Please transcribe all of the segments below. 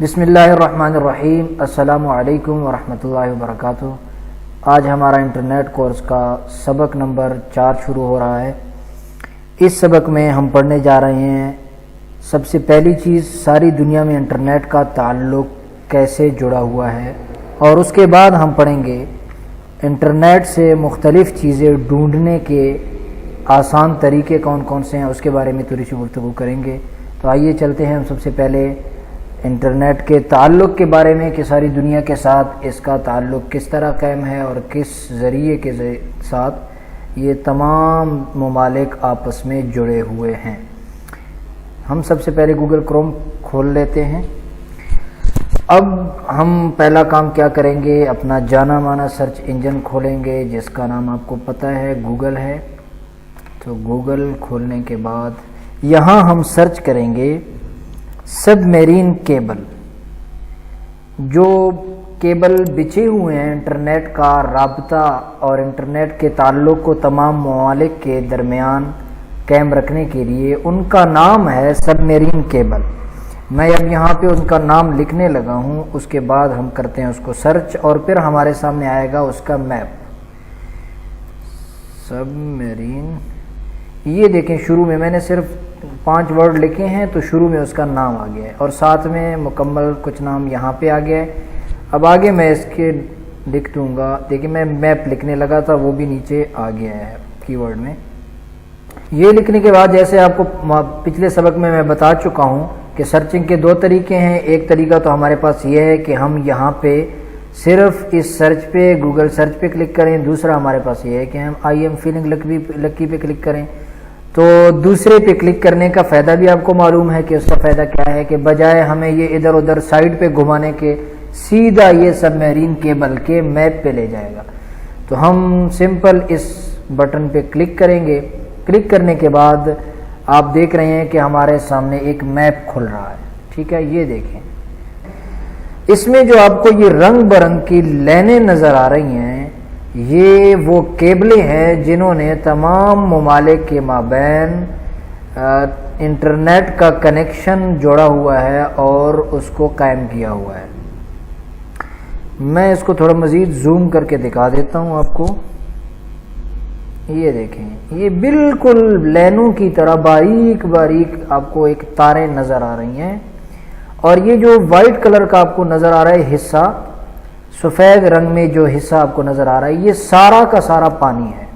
بسم اللہ الرحمن الرحیم۔ السلام علیکم ورحمۃ اللہ وبرکاتہ۔ آج ہمارا انٹرنیٹ کورس کا سبق نمبر 4 شروع ہو رہا ہے۔ اس سبق میں ہم پڑھنے جا رہے ہیں سب سے پہلی چیز، ساری دنیا میں انٹرنیٹ کا تعلق کیسے جڑا ہوا ہے، اور اس کے بعد ہم پڑھیں گے انٹرنیٹ سے مختلف چیزیں ڈھونڈنے کے آسان طریقے کون کون سے ہیں، اس کے بارے میں تھوڑی سی گفتگو کریں گے۔ تو آئیے چلتے ہیں ہم سب سے پہلے انٹرنیٹ کے تعلق کے بارے میں کہ ساری دنیا کے ساتھ اس کا تعلق کس طرح قائم ہے اور کس ذریعے کے ساتھ یہ تمام ممالک آپس میں جڑے ہوئے ہیں۔ ہم سب سے پہلے گوگل کروم کھول لیتے ہیں۔ اب ہم پہلا کام کیا کریں گے، اپنا جانا مانا سرچ انجن کھولیں گے جس کا نام آپ کو پتہ ہے گوگل ہے۔ تو گوگل کھولنے کے بعد یہاں ہم سرچ کریں گے سب میرین کیبل۔ جو کیبل بچھے ہوئے ہیں انٹرنیٹ کا رابطہ اور انٹرنیٹ کے تعلق کو تمام ممالک کے درمیان قائم رکھنے کے لیے، ان کا نام ہے سب میرین کیبل۔ میں اب یہاں پہ ان کا نام لکھنے لگا ہوں، اس کے بعد ہم کرتے ہیں اس کو سرچ، اور پھر ہمارے سامنے آئے گا اس کا میپ۔ سب میرین، یہ دیکھیں شروع میں نے صرف 5 ورڈ لکھے ہیں تو شروع میں اس کا نام آ گیا ہے، اور ساتھ میں مکمل کچھ نام یہاں پہ آ گیا ہے۔ اب آگے میں اس کے لکھ دوں گا، دیکھیں میں میپ لکھنے لگا تھا وہ بھی نیچے آ گیا ہے کی ورڈ میں۔ یہ لکھنے کے بعد جیسے آپ کو پچھلے سبق میں بتا چکا ہوں کہ سرچنگ کے 2 طریقے ہیں۔ ایک طریقہ تو ہمارے پاس یہ ہے کہ ہم یہاں پہ صرف اس سرچ پہ گوگل سرچ پہ کلک کریں، دوسرا ہمارے پاس یہ ہے کہ ہم آئی ایم فیلنگ لکی پہ کلک کریں۔ تو دوسرے پہ کلک کرنے کا فائدہ بھی آپ کو معلوم ہے کہ اس کا فائدہ کیا ہے، کہ بجائے ہمیں یہ ادھر ادھر سائڈ پہ گھمانے کے سیدھا یہ سب میرین کیبل کے میپ پہ لے جائے گا۔ تو ہم سمپل اس بٹن پہ کلک کریں گے۔ کلک کرنے کے بعد آپ دیکھ رہے ہیں کہ ہمارے سامنے ایک میپ کھل رہا ہے، ٹھیک ہے۔ یہ دیکھیں، اس میں جو آپ کو یہ رنگ برنگ کی لائنیں نظر آ رہی ہیں، یہ وہ کیبلیں ہیں جنہوں نے تمام ممالک کے مابین انٹرنیٹ کا کنیکشن جوڑا ہوا ہے اور اس کو قائم کیا ہوا ہے۔ میں اس کو تھوڑا مزید زوم کر کے دکھا دیتا ہوں آپ کو۔ یہ دیکھیں، یہ بالکل لینوں کی طرح باریک باریک آپ کو ایک تاریں نظر آ رہی ہیں، اور یہ جو وائٹ کلر کا آپ کو نظر آ رہا ہے حصہ، سفید رنگ میں جو حصہ آپ کو نظر آ رہا ہے، یہ سارا کا سارا پانی ہے،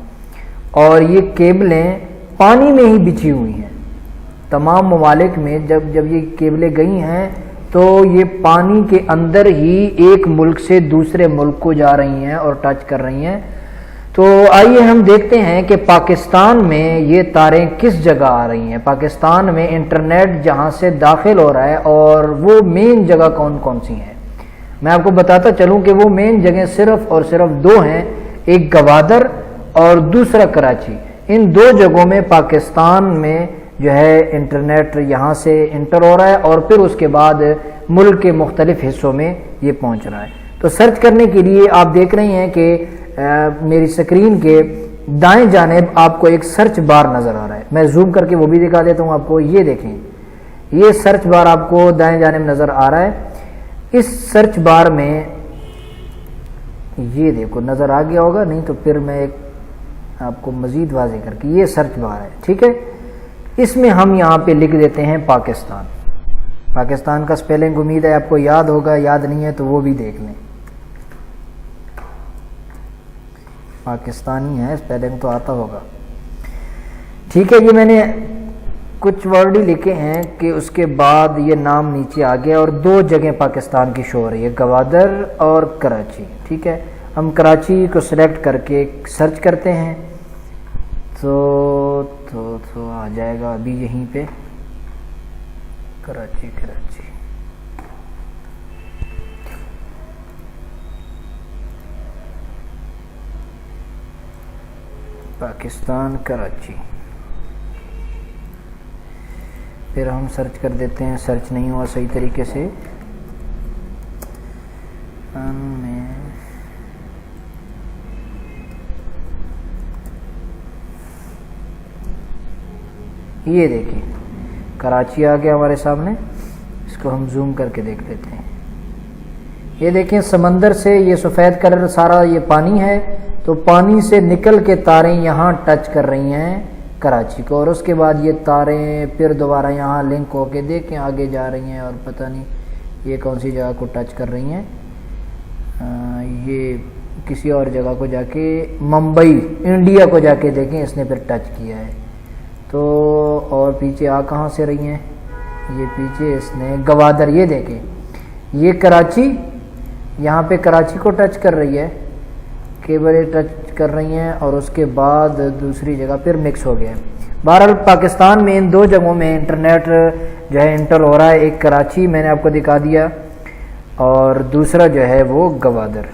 اور یہ کیبلیں پانی میں ہی بچھی ہوئی ہیں۔ تمام ممالک میں جب یہ کیبلیں گئی ہیں تو یہ پانی کے اندر ہی ایک ملک سے دوسرے ملک کو جا رہی ہیں اور ٹچ کر رہی ہیں۔ تو آئیے ہم دیکھتے ہیں کہ پاکستان میں یہ تاریں کس جگہ آ رہی ہیں، پاکستان میں انٹرنیٹ جہاں سے داخل ہو رہا ہے، اور وہ مین جگہ کون کون سی ہیں۔ میں آپ کو بتاتا چلوں کہ وہ مین جگہیں صرف اور صرف 2 ہیں، ایک گوادر اور دوسرا کراچی۔ ان 2 جگہوں میں پاکستان میں جو ہے انٹرنیٹ یہاں سے انٹر ہو رہا ہے، اور پھر اس کے بعد ملک کے مختلف حصوں میں یہ پہنچ رہا ہے۔ تو سرچ کرنے کے لیے آپ دیکھ رہے ہیں کہ میری سکرین کے دائیں جانب آپ کو ایک سرچ بار نظر آ رہا ہے۔ میں زوم کر کے وہ بھی دکھا دیتا ہوں آپ کو۔ یہ دیکھیں، یہ سرچ بار آپ کو دائیں جانب نظر آ رہا ہے۔ اس سرچ بار میں یہ دیکھو نظر آ گیا ہوگا، نہیں تو پھر میں ایک آپ کو مزید واضح کر کے، یہ سرچ بار ہے، ٹھیک ہے۔ اس میں ہم یہاں پہ لکھ دیتے ہیں پاکستان۔ پاکستان کا سپیلنگ امید ہے آپ کو یاد ہوگا، یاد نہیں ہے تو وہ بھی دیکھ لیں۔ پاکستانی ہے، سپیلنگ تو آتا ہوگا، ٹھیک ہے۔ یہ میں نے کچھ ورڈ ہی لکھے ہیں کہ اس کے بعد یہ نام نیچے آ گیا، اور 2 جگہیں پاکستان کی شو ہو رہی ہے، گوادر اور کراچی، ٹھیک ہے۔ ہم کراچی کو سلیکٹ کر کے سرچ کرتے ہیں تو آ جائے گا ابھی یہیں پہ کراچی پاکستان کراچی۔ پھر ہم سرچ کر دیتے ہیں، سرچ نہیں ہوا صحیح طریقے سے۔ یہ دیکھیں کراچی آ گیا ہمارے سامنے، اس کو ہم زوم کر کے دیکھ لیتے ہیں. یہ دیکھیں سمندر سے یہ سفید کلر سارا یہ پانی ہے، تو پانی سے نکل کے تاریں یہاں ٹچ کر رہی ہیں کراچی کو، اور اس کے بعد یہ تاریں پھر دوبارہ یہاں لنک ہو کے دیکھیں آگے جا رہی ہیں، اور پتہ نہیں یہ کون سی جگہ کو ٹچ کر رہی ہیں. یہ کسی اور جگہ کو جا کے ممبئی انڈیا کو جا کے دیکھیں اس نے پھر ٹچ کیا ہے. تو اور پیچھے کہاں سے رہی ہیں، یہ پیچھے اس نے گوادر، یہ دیکھیں یہ کراچی، یہاں پہ کراچی کو ٹچ کر رہی ہے، کیبلیں ٹچ کر رہی ہیں، اور اس کے بعد دوسری جگہ پھر مکس ہو گیا ہے. بہرحال پاکستان میں ان دو جگہوں میں انٹرنیٹ جو ہے انٹر ہو رہا ہے، ایک کراچی میں نے آپ کو دکھا دیا، اور دوسرا جو ہے وہ گوادر.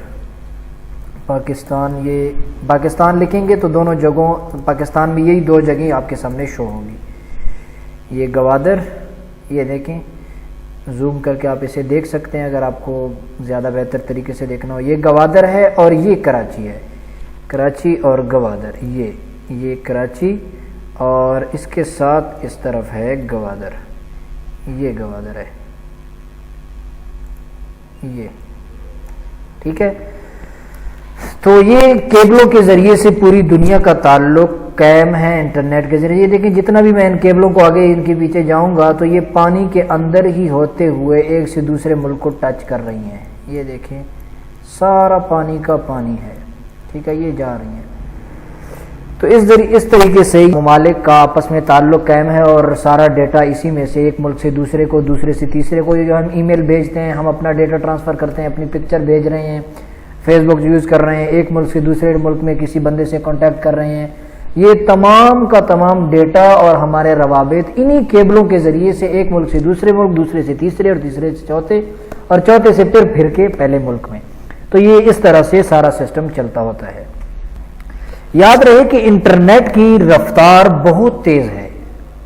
پاکستان، یہ پاکستان لکھیں گے تو دونوں جگہوں پاکستان میں یہی دو جگہیں آپ کے سامنے شو ہوں گی. یہ گوادر، یہ دیکھیں زوم کر کے آپ اسے دیکھ سکتے ہیں اگر آپ کو زیادہ بہتر طریقے سے دیکھنا ہو. یہ گوادر ہے اور یہ کراچی ہے، کراچی اور گوادر، یہ کراچی اور اس کے ساتھ اس طرف ہے گوادر، یہ گوادر ہے، یہ ٹھیک ہے. تو یہ کیبلوں کے ذریعے سے پوری دنیا کا تعلق قائم ہے انٹرنیٹ کے ذریعے. دیکھیں جتنا بھی میں ان کیبلوں کو آگے ان کے پیچھے جاؤں گا تو یہ پانی کے اندر ہی ہوتے ہوئے ایک سے دوسرے ملک کو ٹچ کر رہی ہیں. یہ دیکھیں سارا پانی کا پانی ہے، ٹھیک ہے، یہ جا رہی ہیں. تو اس طریقے سے ممالک کا آپس میں تعلق قائم ہے، اور سارا ڈیٹا اسی میں سے ایک ملک سے دوسرے کو، دوسرے سے تیسرے کو، جو ہم ای میل بھیجتے ہیں، ہم اپنا ڈیٹا ٹرانسفر کرتے ہیں، اپنی پکچر بھیج رہے ہیں، فیس بک یوز کر رہے ہیں، ایک ملک سے دوسرے ملک میں کسی بندے سے کانٹیکٹ کر رہے ہیں، یہ تمام کا تمام ڈیٹا اور ہمارے روابط انہی کیبلوں کے ذریعے سے ایک ملک سے دوسرے ملک، دوسرے سے تیسرے، اور تیسرے سے چوتھے، اور چوتھے سے پھر کے پہلے ملک میں. تو یہ اس طرح سے سارا سسٹم چلتا ہوتا ہے. یاد رہے کہ انٹرنیٹ کی رفتار بہت تیز ہے.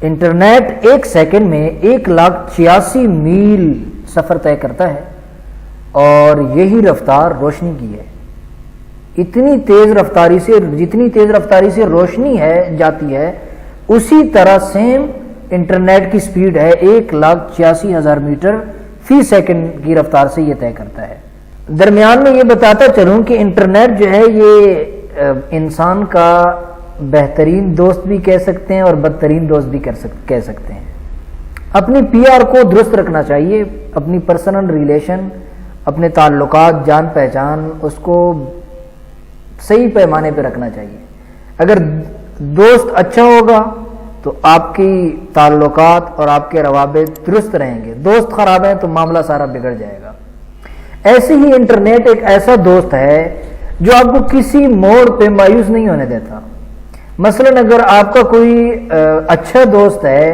انٹرنیٹ ایک سیکنڈ میں 1,86,000 میل سفر طے کرتا ہے، اور یہی رفتار روشنی کی ہے. اتنی تیز رفتاری سے، جتنی تیز رفتاری سے روشنی ہے جاتی ہے، اسی طرح سیم انٹرنیٹ کی سپیڈ ہے 1,86,000 میٹر فی سیکنڈ کی رفتار سے یہ طے کرتا ہے. درمیان میں یہ بتاتا چلوں کہ انٹرنیٹ جو ہے یہ انسان کا بہترین دوست بھی کہہ سکتے ہیں اور بدترین دوست بھی کہہ سکتے ہیں. اپنی پی آر کو درست رکھنا چاہیے، اپنی پرسنل ریلیشن، اپنے تعلقات، جان پہچان، اس کو صحیح پیمانے پہ رکھنا چاہیے. اگر دوست اچھا ہوگا تو آپ کی تعلقات اور آپ کے روابط درست رہیں گے. دوست خراب ہیں تو معاملہ سارا بگڑ جائے گا. ایسے ہی انٹرنیٹ ایک ایسا دوست ہے جو آپ کو کسی موڑ پہ مایوس نہیں ہونے دیتا. مثلا اگر آپ کا کوئی اچھا دوست ہے،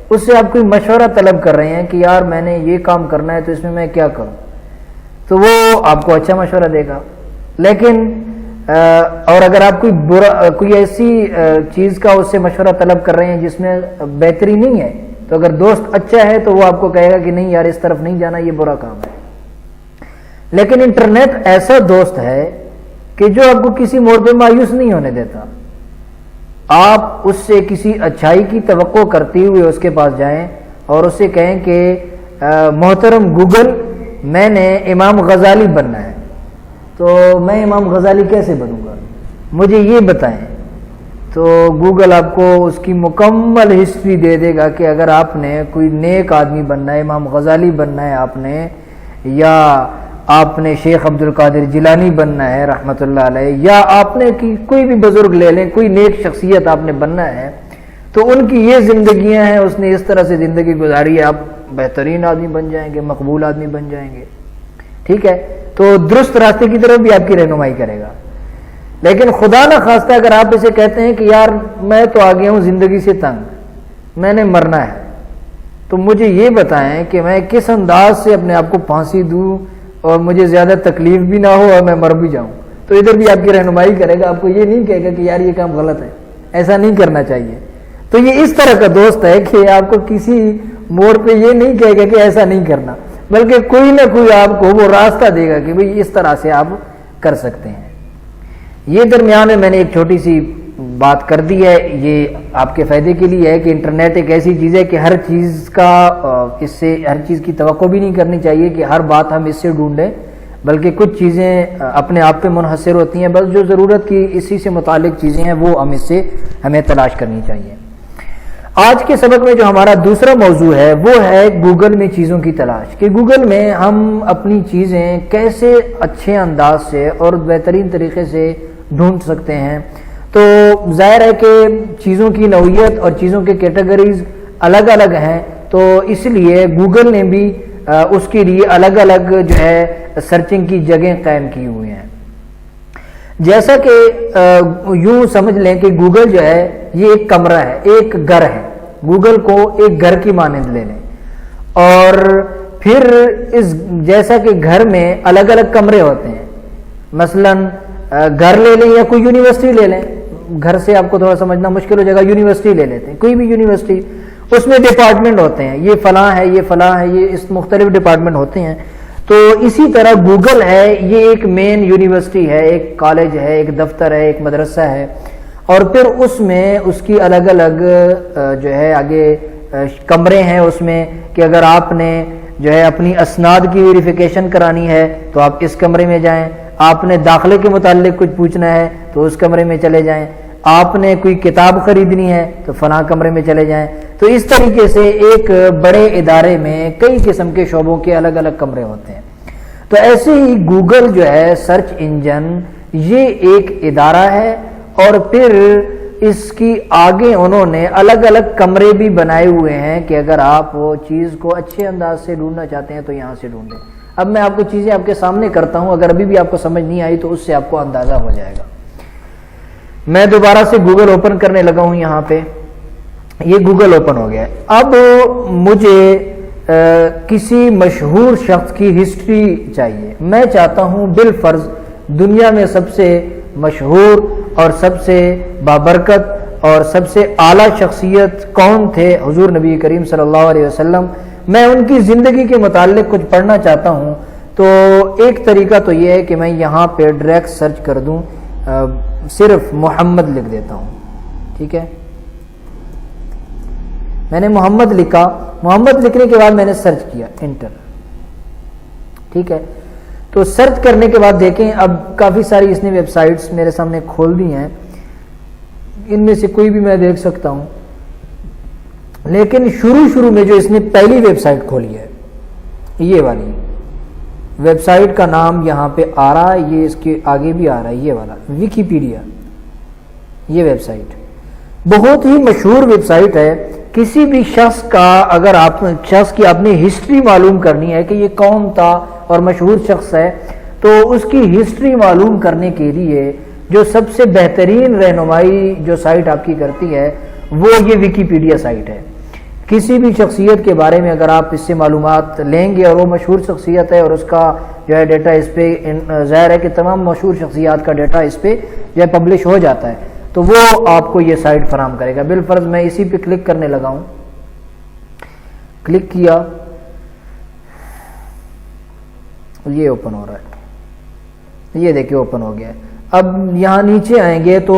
اس سے آپ کوئی مشورہ طلب کر رہے ہیں کہ یار میں نے یہ کام کرنا ہے تو اس میں کیا کروں، تو وہ آپ کو اچھا مشورہ دے گا. لیکن اور اگر آپ کوئی ایسی چیز کا اس سے مشورہ طلب کر رہے ہیں جس میں بہتری نہیں ہے، تو اگر دوست اچھا ہے تو وہ آپ کو کہے گا کہ نہیں یار اس طرف نہیں جانا، یہ برا کام ہے. لیکن انٹرنیٹ ایسا دوست ہے کہ جو آپ کو کسی موڑ پہ مایوس نہیں ہونے دیتا. آپ اس سے کسی اچھائی کی توقع کرتے ہوئے اس کے پاس جائیں اور اس سے کہیں کہ محترم گوگل، میں نے امام غزالی بننا ہے، تو میں امام غزالی کیسے بنوں گا، مجھے یہ بتائیں. تو گوگل آپ کو اس کی مکمل ہسٹری دے دے گا کہ اگر آپ نے کوئی نیک آدمی بننا ہے، امام غزالی بننا ہے آپ نے، یا آپ نے شیخ عبد القادر جیلانی بننا ہے رحمۃ اللہ علیہ، یا آپ نے کوئی بھی بزرگ لے لیں، کوئی نیک شخصیت آپ نے بننا ہے، تو ان کی یہ زندگیاں ہیں، اس نے اس طرح سے زندگی گزاری ہے، آپ بہترین آدمی بن جائیں گے، مقبول آدمی بن جائیں گے. ٹھیک ہے، تو درست راستے کی طرف بھی آپ کی رہنمائی کرے گا. لیکن خدا نہ خواستہ اگر آپ اسے کہتے ہیں کہ یار میں تو آ گیا ہوں زندگی سے تنگ، میں نے مرنا ہے، تو مجھے یہ بتائیں کہ میں کس انداز سے اپنے آپ کو پھانسی دوں اور مجھے زیادہ تکلیف بھی نہ ہو اور میں مر بھی جاؤں، تو ادھر بھی آپ کی رہنمائی کرے گا. آپ کو یہ نہیں کہے گا کہ یار یہ کام غلط ہے، ایسا نہیں کرنا چاہیے. تو یہ اس طرح کا دوست ہے کہ آپ کو کسی موڑ پہ یہ نہیں کہے گا کہ ایسا نہیں کرنا، بلکہ کوئی نہ کوئی آپ کو وہ راستہ دے گا کہ بھئی اس طرح سے آپ کر سکتے ہیں. یہ درمیان میں نے ایک چھوٹی سی بات کر دی ہے یہ آپ کے فائدے کے لیے ہے کہ انٹرنیٹ ایک ایسی چیز ہے کہ ہر چیز کی توقع بھی نہیں کرنی چاہیے کہ ہر بات ہم اس سے ڈھونڈیں، بلکہ کچھ چیزیں اپنے آپ پہ منحصر ہوتی ہیں، بس جو ضرورت کی اسی سے متعلق چیزیں ہیں وہ ہمیں تلاش کرنی چاہیے۔ آج کے سبق میں جو ہمارا دوسرا موضوع ہے وہ ہے گوگل میں چیزوں کی تلاش، کہ گوگل میں ہم اپنی چیزیں کیسے اچھے انداز سے اور بہترین طریقے سے ڈھونڈ سکتے ہیں۔ تو ظاہر ہے کہ چیزوں کی نوعیت اور چیزوں کے کیٹیگریز الگ الگ ہیں، تو اس لیے گوگل نے بھی اس کے لیے الگ الگ جو ہے سرچنگ کی جگہیں قائم کی ہوئی ہیں۔ جیسا کہ یوں سمجھ لیں کہ گوگل جو ہے یہ ایک کمرہ ہے، ایک گھر ہے، گوگل کو ایک گھر کی مانند لے لیں، اور پھر جیسا کہ گھر میں الگ الگ کمرے ہوتے ہیں، مثلا گھر لے لیں یا کوئی یونیورسٹی لے لیں، گھر سے آپ کو تھوڑا سمجھنا مشکل ہو جائے گا، یونیورسٹی لے لیتے ہیں، کوئی بھی یونیورسٹی، اس میں ڈپارٹمنٹ ہوتے ہیں، یہ فلاں ہے، یہ فلاں ہے، یہ اس مختلف ڈپارٹمنٹ ہوتے ہیں۔ تو اسی طرح گوگل ہے، یہ ایک مین یونیورسٹی ہے، ایک کالج ہے، ایک دفتر ہے، ایک مدرسہ ہے، اور پھر اس میں اس کی الگ الگ جو ہے آگے کمرے ہیں اس میں، کہ اگر آپ نے جو ہے اپنی اسناد کی ویریفیکیشن کرانی ہے تو آپ اس کمرے میں جائیں، آپ نے داخلے کے متعلق کچھ پوچھنا ہے تو اس کمرے میں چلے جائیں، آپ نے کوئی کتاب خریدنی ہے تو فلاں کمرے میں چلے جائیں۔ تو اس طریقے سے ایک بڑے ادارے میں کئی قسم کے شعبوں کے الگ الگ کمرے ہوتے ہیں۔ تو ایسے ہی گوگل جو ہے سرچ انجن، یہ ایک ادارہ ہے، اور پھر اس کی آگے انہوں نے الگ الگ کمرے بھی بنائے ہوئے ہیں کہ اگر آپ وہ چیز کو اچھے انداز سے ڈھونڈنا چاہتے ہیں تو یہاں سے ڈھونڈیں۔ اب میں آپ کو چیزیں آپ کے سامنے کرتا ہوں، اگر ابھی بھی آپ کو سمجھ نہیں آئی تو اس سے آپ کو اندازہ ہو جائے گا۔ میں دوبارہ سے گوگل اوپن کرنے لگا ہوں، یہاں پہ یہ گوگل اوپن ہو گیا ہے۔ اب مجھے کسی مشہور شخص کی ہسٹری چاہیے، میں چاہتا ہوں بالفرض دنیا میں سب سے مشہور اور سب سے بابرکت اور سب سے اعلیٰ شخصیت کون تھے؟ حضور نبی کریم صلی اللہ علیہ وسلم۔ میں ان کی زندگی کے متعلق کچھ پڑھنا چاہتا ہوں، تو ایک طریقہ تو یہ ہے کہ میں یہاں پہ ڈائریکٹ سرچ کر دوں، صرف محمد لکھ دیتا ہوں، ٹھیک ہے، میں نے محمد لکھا، محمد لکھنے کے بعد میں نے سرچ کیا، انٹر، ٹھیک ہے۔ تو سرچ کرنے کے بعد دیکھیں اب کافی ساری اس نے ویب سائٹس میرے سامنے کھول دی ہیں، ان میں سے کوئی بھی میں دیکھ سکتا ہوں، لیکن شروع میں جو اس نے پہلی ویب سائٹ کھولی ہے، یہ والی ویب سائٹ کا نام یہاں پہ آ رہا ہے، یہ اس کے آگے بھی آ رہا ہے، یہ والا ویکیپیڈیا، یہ ویب سائٹ بہت ہی مشہور ویب سائٹ ہے۔ کسی بھی شخص کا اگر شخص کی اپنی ہسٹری معلوم کرنی ہے کہ یہ کون تھا اور مشہور شخص ہے، تو اس کی ہسٹری معلوم کرنے کے لیے جو سب سے بہترین رہنمائی جو سائٹ آپ کی کرتی ہے وہ یہ ویکیپیڈیا سائٹ ہے۔ کسی بھی شخصیت کے بارے میں اگر آپ اس سے معلومات لیں گے اور وہ مشہور شخصیت ہے اور اس کا جو ہے ڈیٹا اس پہ ظاہر ہے کہ تمام مشہور شخصیات کا ڈیٹا اس پہ جو ہے پبلش ہو جاتا ہے، تو وہ آپ کو یہ سائٹ فراہم کرے گا۔ بالفرض میں اسی پہ کلک کرنے لگا ہوں، کلک کیا، یہ اوپن ہو رہا ہے، یہ دیکھیں اوپن ہو گیا ہے۔ اب یہاں نیچے آئیں گے تو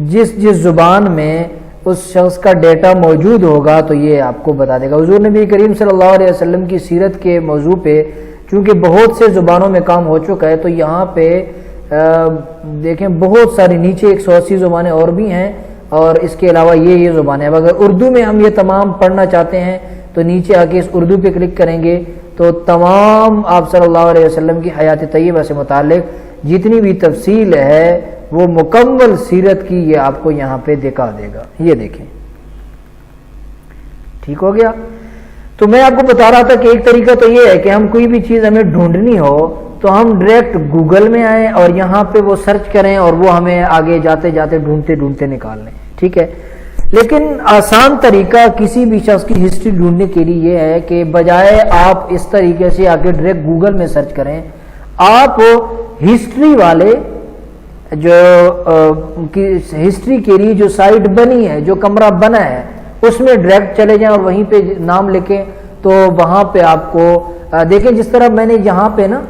جس زبان میں اس شخص کا ڈیٹا موجود ہوگا تو یہ آپ کو بتا دے گا۔ حضور نبی کریم صلی اللہ علیہ وسلم کی سیرت کے موضوع پہ چونکہ بہت سے زبانوں میں کام ہو چکا ہے، تو یہاں پہ دیکھیں بہت ساری نیچے 180 زبانیں اور بھی ہیں، اور اس کے علاوہ یہ زبانیں، اب اگر اردو میں ہم یہ تمام پڑھنا چاہتے ہیں تو نیچے آ کے اس اردو پہ کلک کریں گے تو تمام آپ صلی اللہ علیہ وسلم کی حیات طیبہ سے متعلق جتنی بھی تفصیل ہے وہ مکمل سیرت کی یہ آپ کو یہاں پہ دکھا دے گا۔ یہ دیکھیں، ٹھیک ہو گیا۔ تو میں آپ کو بتا رہا تھا کہ ایک طریقہ تو یہ ہے کہ ہم کوئی بھی چیز ہمیں ڈھونڈنی ہو تو ہم ڈائریکٹ گوگل میں آئیں اور یہاں پہ وہ سرچ کریں اور وہ ہمیں آگے جاتے جاتے ڈھونڈتے نکال لیں، ٹھیک ہے۔ لیکن آسان طریقہ کسی بھی شخص کی ہسٹری ڈھونڈنے کے لیے یہ ہے کہ بجائے آپ اس طریقے سے آگے ڈائریکٹ گوگل میں سرچ کریں، آپ ہسٹری والے جو ہسٹری کے لیے جو سائٹ بنی ہے، جو کمرہ بنا ہے، اس میں ڈائریکٹ چلے جائیں اور وہیں پہ نام لکھیں، تو وہاں پہ آپ کو دیکھیں جس طرح میں نے یہاں پہ نا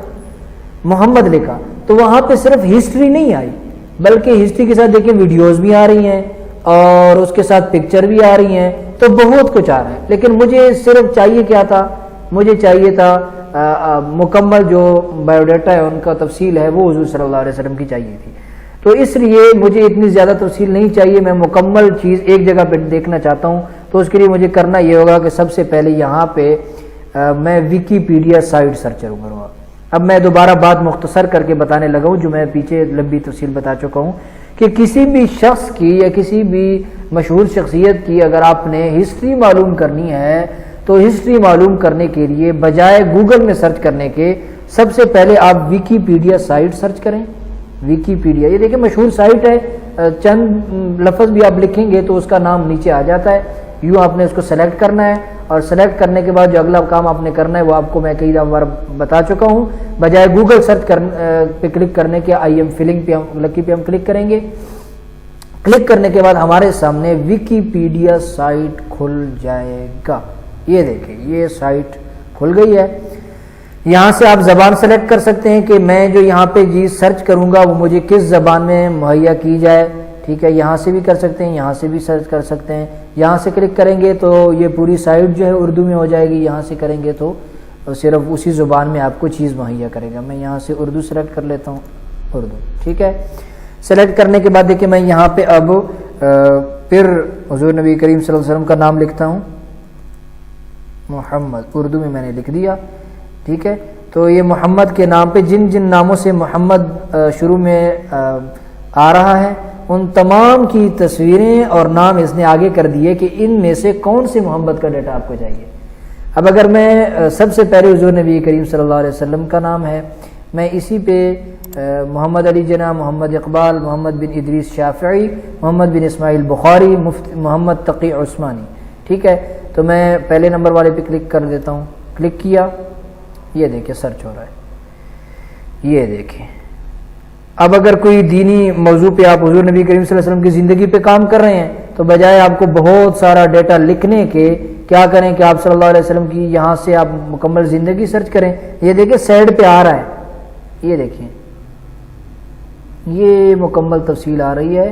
محمد لکھا تو وہاں پہ صرف ہسٹری نہیں آئی، بلکہ ہسٹری کے ساتھ دیکھیں ویڈیوز بھی آ رہی ہیں اور اس کے ساتھ پکچر بھی آ رہی ہیں، تو بہت کچھ آ رہا ہے۔ لیکن مجھے صرف چاہیے کیا تھا، مجھے چاہیے تھا مکمل جو بایو ڈیٹا ہے ان کا تفصیل ہے وہ حضور صلی اللہ علیہ وسلم کی چاہیے تھی، تو اس لیے مجھے اتنی زیادہ تفصیل نہیں چاہیے، میں مکمل چیز ایک جگہ پہ دیکھنا چاہتا ہوں۔ تو اس کے لیے مجھے کرنا یہ ہوگا کہ سب سے پہلے یہاں پہ میں ویکیپیڈیا سائٹ سرچ کروں گا۔ اب میں دوبارہ بات مختصر کر کے بتانے لگا ہوں جو میں پیچھے لمبی تفصیل بتا چکا ہوں، کہ کسی بھی شخص کی یا کسی بھی مشہور شخصیت کی اگر آپ نے ہسٹری معلوم کرنی ہے تو ہسٹری معلوم کرنے کے لیے بجائے گوگل میں سرچ کرنے کے سب سے پہلے آپ ویکیپیڈیا سائٹ سرچ کریں۔ ویکیپیڈیا یہ دیکھیں مشہور سائٹ ہے، چند لفظ بھی آپ لکھیں گے تو اس کا نام نیچے آ جاتا ہے، یوں آپ نے اس کو سلیکٹ کرنا ہے، اور سلیکٹ کرنے کے بعد جو اگلا کام آپ نے کرنا ہے وہ آپ کو میں کئی بار بتا چکا ہوں، بجائے گوگل سرچ پہ کلک کرنے کے آئی ایم فلنگ پہ لکی پہ ہم کلک کریں گے۔ کلک کرنے کے بعد ہمارے سامنے ویکیپیڈیا سائٹ کھل جائے گا۔ یہ دیکھیں یہ سائٹ کھل گئی ہے۔ یہاں سے آپ زبان سلیکٹ کر سکتے ہیں کہ میں جو یہاں پہ چیز سرچ کروں گا وہ مجھے کس زبان میں مہیا کی جائے، ٹھیک ہے، یہاں سے بھی کر سکتے ہیں، یہاں سے بھی سرچ کر سکتے ہیں۔ یہاں سے کلک کریں گے تو یہ پوری سائٹ جو ہے اردو میں ہو جائے گی، یہاں سے کریں گے تو صرف اسی زبان میں آپ کو چیز مہیا کرے گا۔ میں یہاں سے اردو سلیکٹ کر لیتا ہوں، اردو، ٹھیک ہے۔ سلیکٹ کرنے کے بعد دیکھیں میں یہاں پہ اب پھر حضور نبی کریم صلی اللہ علیہ وسلم کا نام لکھتا ہوں، محمد، اردو میں نے لکھ دیا، ٹھیک ہے۔ تو یہ محمد کے نام پہ جن جن ناموں سے محمد شروع میں آ رہا ہے ان تمام کی تصویریں اور نام اس نے آگے کر دیے کہ ان میں سے کون سے محمد کا ڈیٹا آپ کو چاہیے۔ اب اگر میں سب سے پہلے حضور نبی کریم صلی اللہ علیہ وسلم کا نام ہے، میں اسی پہ محمد علی جناح، محمد اقبال، محمد بن ادریس شافعی، محمد بن اسماعیل بخاری، محمد تقی عثمانی، ٹھیک ہے۔ تو میں پہلے نمبر والے پہ کلک کر دیتا ہوں، کلک کیا، یہ دیکھیں سرچ ہو رہا ہے، یہ دیکھیں۔ اب اگر کوئی دینی موضوع پہ آپ حضور نبی کریم صلی اللہ علیہ وسلم کی زندگی پہ کام کر رہے ہیں تو بجائے آپ کو بہت سارا ڈیٹا لکھنے کے کیا کریں کہ آپ صلی اللہ علیہ وسلم کی یہاں سے آپ مکمل زندگی سرچ کریں۔ یہ دیکھیں سائڈ پہ آ رہا ہے، یہ دیکھیں یہ مکمل تفصیل آ رہی ہے۔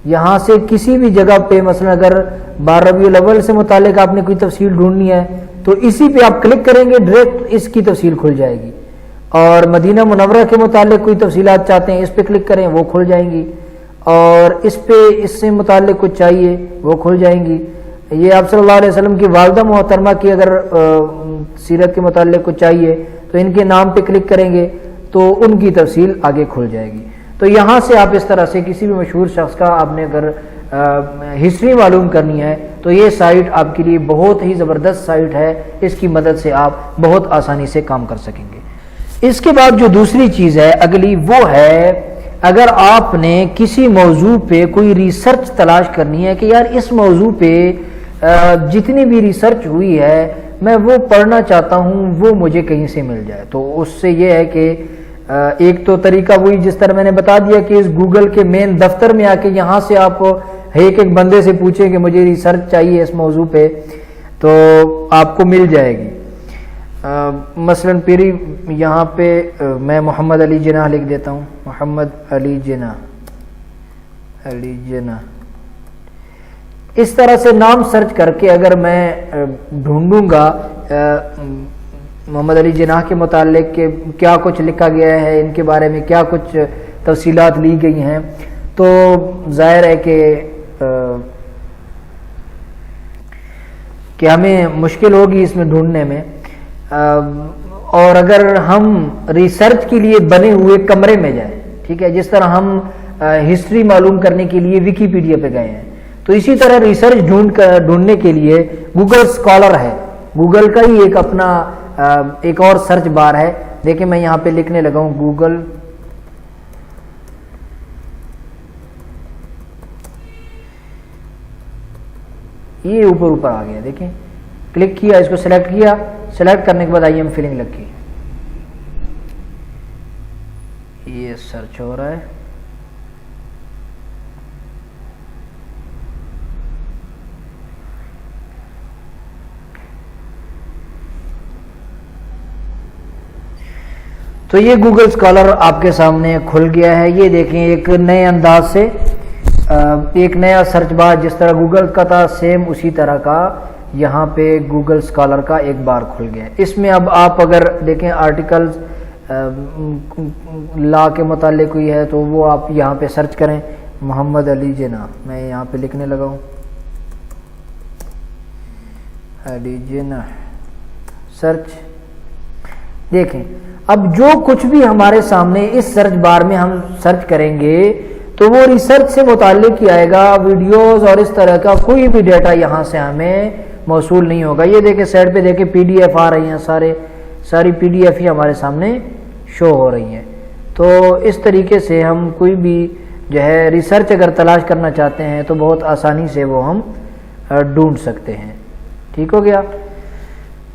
یہاں سے کسی بھی جگہ پہ مثلا اگر 12 ربیع الاول سے متعلق آپ نے کوئی تفصیل ڈھونڈنی ہے تو اسی پہ آپ کلک کریں گے، ڈائریکٹ اس کی تفصیل کھل جائے گی۔ اور مدینہ منورہ کے متعلق کوئی تفصیلات چاہتے ہیں اس پہ کلک کریں، وہ کھل جائیں گی، اور اس پہ اس سے متعلق کچھ چاہیے وہ کھل جائیں گی۔ یہ آپ صلی اللہ علیہ وسلم کی والدہ محترمہ کی اگر سیرت کے متعلق کچھ چاہیے تو ان کے نام پہ کلک کریں گے تو ان کی تفصیل آگے کھل جائے گی۔ تو یہاں سے آپ اس طرح سے کسی بھی مشہور شخص کا آپ نے اگر ہسٹری معلوم کرنی ہے تو یہ سائٹ آپ کے لیے بہت ہی زبردست سائٹ ہے، اس کی مدد سے آپ بہت آسانی سے کام کر سکیں گے۔ اس کے بعد جو دوسری چیز ہے اگلی وہ ہے، اگر آپ نے کسی موضوع پہ کوئی ریسرچ تلاش کرنی ہے کہ یار اس موضوع پہ جتنی بھی ریسرچ ہوئی ہے میں وہ پڑھنا چاہتا ہوں، وہ مجھے کہیں سے مل جائے، تو اس سے یہ ہے کہ ایک تو طریقہ وہی جس طرح میں نے بتا دیا کہ اس گوگل کے مین دفتر میں آ کے یہاں سے آپ ایک ایک بندے سے پوچھیں کہ مجھے ریسرچ چاہیے اس موضوع پہ تو آپ کو مل جائے گی۔ مثلا پھر یہاں پہ میں محمد علی جناح لکھ دیتا ہوں، محمد علی جناح، علی جناح، اس طرح سے نام سرچ کر کے اگر میں ڈھونڈوں گا محمد علی جناح کے متعلق کہ کیا کچھ لکھا گیا ہے، ان کے بارے میں کیا کچھ تفصیلات لی گئی ہیں، تو ظاہر ہے کہ ہمیں مشکل ہوگی اس میں ڈھونڈنے میں۔ اور اگر ہم ریسرچ کے لیے بنے ہوئے کمرے میں جائیں، ٹھیک ہے، جس طرح ہم ہسٹری معلوم کرنے کے لیے ویکیپیڈیا پہ گئے ہیں، تو اسی طرح ریسرچ ڈھونڈنے کے لیے گوگل اسکالر ہے، گوگل کا ہی ایک اپنا ایک اور سرچ بار ہے۔ دیکھیں میں یہاں پہ لکھنے لگا ہوں گوگل، یہ اوپر آ گیا، دیکھیں کلک کیا، اس کو سلیکٹ کیا، سلیکٹ کرنے کے بعد آئی ایم فلنگ لکی، یہ سرچ ہو رہا ہے۔ تو یہ گوگل اسکالر آپ کے سامنے کھل گیا ہے. یہ دیکھیں ایک نئے انداز سے ایک نیا سرچ بار جس طرح گوگل کا تھا سیم اسی طرح کا یہاں پہ گوگل اسکالر کا ایک بار کھل گیا ہے. اس میں اب آپ اگر دیکھیں آرٹیکلز لا کے متعلق کوئی ہے تو وہ آپ یہاں پہ سرچ کریں. محمد علی جناح میں یہاں پہ لکھنے لگا ہوں علی جناح سرچ. دیکھیں اب جو کچھ بھی ہمارے سامنے اس سرچ بار میں ہم سرچ کریں گے تو وہ ریسرچ سے متعلق ہی آئے گا. ویڈیوز اور اس طرح کا کوئی بھی ڈیٹا یہاں سے ہمیں موصول نہیں ہوگا. یہ دیکھیں سائڈ پہ دیکھیں پی ڈی ایف آ رہی ہیں, ساری پی ڈی ایف ہی ہمارے سامنے شو ہو رہی ہیں. تو اس طریقے سے ہم کوئی بھی جو ہے ریسرچ اگر تلاش کرنا چاہتے ہیں تو بہت آسانی سے وہ ہم ڈھونڈ سکتے ہیں. ٹھیک ہو گیا.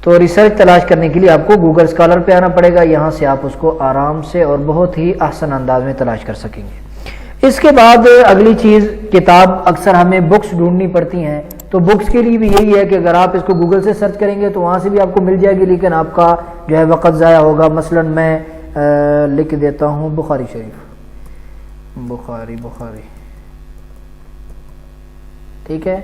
تو ریسرچ تلاش کرنے کے لیے آپ کو گوگل اسکالر پہ آنا پڑے گا. یہاں سے آپ اس کو آرام سے اور بہت ہی احسن انداز میں تلاش کر سکیں گے. اس کے بعد اگلی چیز کتاب. اکثر ہمیں بکس ڈھونڈنی پڑتی ہیں تو بکس کے لیے بھی یہی ہے کہ اگر آپ اس کو گوگل سے سرچ کریں گے تو وہاں سے بھی آپ کو مل جائے گی, لیکن آپ کا جو ہے وقت ضائع ہوگا. مثلا میں لکھ دیتا ہوں بخاری شریف, بخاری ٹھیک ہے,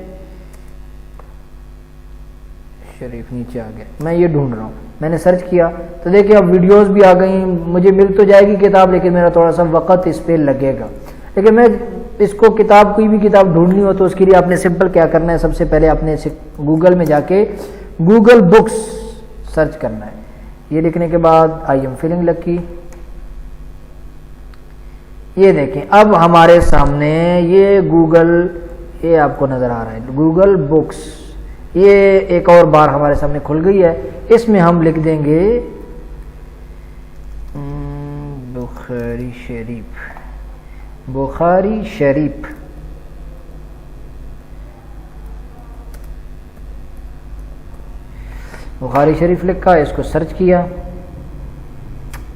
شریف نیچے آ گیا. میں یہ ڈھونڈ رہا ہوں, میں نے سرچ کیا تو دیکھیں اب ویڈیوز بھی آ گئیں. مجھے مل تو جائے گی کتاب لیکن میرا تھوڑا سا وقت اس پہ لگے گا. لیکن میں اس کو کتاب کوئی بھی کتاب ڈھونڈنی ہو تو اس کے لیے آپ نے سمپل کیا کرنا ہے, سب سے پہلے آپ نے گوگل میں جا کے گوگل بکس سرچ کرنا ہے. یہ لکھنے کے بعد آئی ایم فیلنگ لکی. یہ دیکھیں اب ہمارے سامنے یہ گوگل, یہ آپ کو نظر آ رہا ہے گوگل بکس. یہ ایک اور بار ہمارے سامنے کھل گئی ہے. اس میں ہم لکھ دیں گے بخاری شریف, بخاری شریف. بخاری شریف لکھا, اس کو سرچ کیا.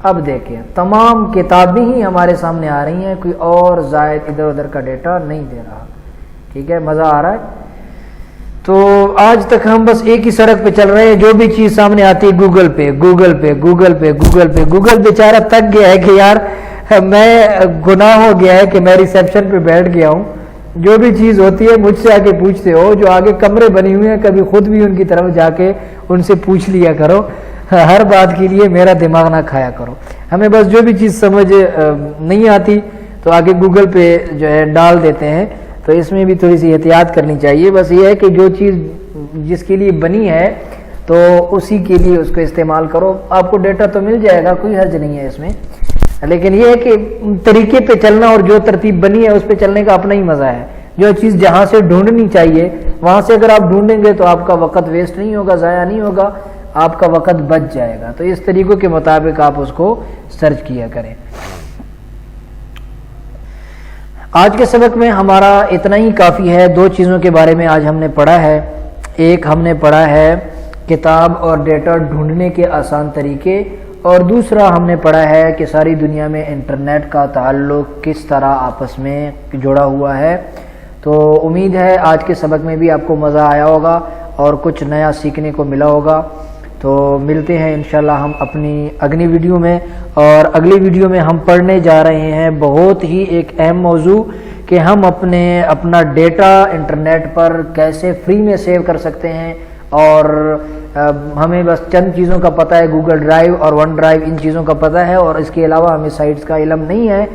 اب دیکھیں تمام کتابیں ہی ہمارے سامنے آ رہی ہیں, کوئی اور زائد ادھر ادھر کا ڈیٹا نہیں دے رہا. ٹھیک ہے, مزہ آ رہا ہے. تو آج تک ہم بس ایک ہی سڑک پہ چل رہے ہیں, جو بھی چیز سامنے آتی ہے گوگل پہ گوگل پہ گوگل پہ گوگل پہ. گوگل بیچارہ تک گیا ہے کہ یار میں گناہ ہو گیا ہے کہ میں ریسیپشن پہ بیٹھ گیا ہوں, جو بھی چیز ہوتی ہے مجھ سے آگے پوچھتے ہو. جو آگے کمرے بنے ہوئے ہیں کبھی خود بھی ان کی طرف جا کے ان سے پوچھ لیا کرو, ہر بات کے لیے میرا دماغ نہ کھایا کرو. ہمیں بس جو بھی چیز سمجھ نہیں آتی تو آگے گوگل پہ جو ہے ڈال دیتے ہیں. تو اس میں بھی تھوڑی سی احتیاط کرنی چاہیے. بس یہ ہے کہ جو چیز جس کے لیے بنی ہے تو اسی کے لیے اس کو استعمال کرو. آپ کو ڈیٹا تو مل جائے گا, کوئی حرج نہیں ہے اس میں, لیکن یہ ہے کہ طریقے پہ چلنا اور جو ترتیب بنی ہے اس پہ چلنے کا اپنا ہی مزہ ہے. جو چیز جہاں سے ڈھونڈنی چاہیے وہاں سے اگر آپ ڈھونڈیں گے تو آپ کا وقت ویسٹ نہیں ہوگا, ضائع نہیں ہوگا, آپ کا وقت بچ جائے گا. تو اس طریقوں کے مطابق آپ اس کو سرچ کیا کریں. آج کے سبق میں ہمارا اتنا ہی کافی ہے. دو چیزوں کے بارے میں آج ہم نے پڑھا ہے. ایک ہم نے پڑھا ہے کتاب اور ڈیٹا ڈھونڈنے کے آسان طریقے, اور دوسرا ہم نے پڑھا ہے کہ ساری دنیا میں انٹرنیٹ کا تعلق کس طرح آپس میں جڑا ہوا ہے. تو امید ہے آج کے سبق میں بھی آپ کو مزہ آیا ہوگا اور کچھ نیا سیکھنے کو ملا ہوگا. تو ملتے ہیں انشاءاللہ ہم اپنی اگلی ویڈیو میں, اور اگلی ویڈیو میں ہم پڑھنے جا رہے ہیں بہت ہی ایک اہم موضوع کہ ہم اپنا ڈیٹا انٹرنیٹ پر کیسے فری میں سیو کر سکتے ہیں. اور ہمیں بس چند چیزوں کا پتہ ہے, گوگل ڈرائیو اور ون ڈرائیو, ان چیزوں کا پتہ ہے, اور اس کے علاوہ ہمیں سائٹس کا علم نہیں ہے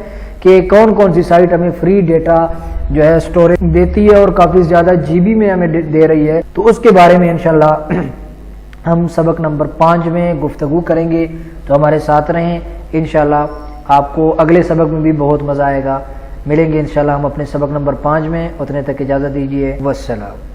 کہ کون کون سی سائٹ ہمیں فری ڈیٹا جو ہے اسٹوریج دیتی ہے اور کافی زیادہ جی بی میں ہمیں دے رہی ہے. تو اس کے بارے میں انشاءاللہ ہم سبق نمبر 5 میں گفتگو کریں گے. تو ہمارے ساتھ رہیں, انشاءاللہ آپ کو اگلے سبق میں بھی بہت مزہ آئے گا. ملیں گے انشاءاللہ ہم اپنے سبق نمبر 5 میں. اتنے تک اجازت دیجیے, والسلام.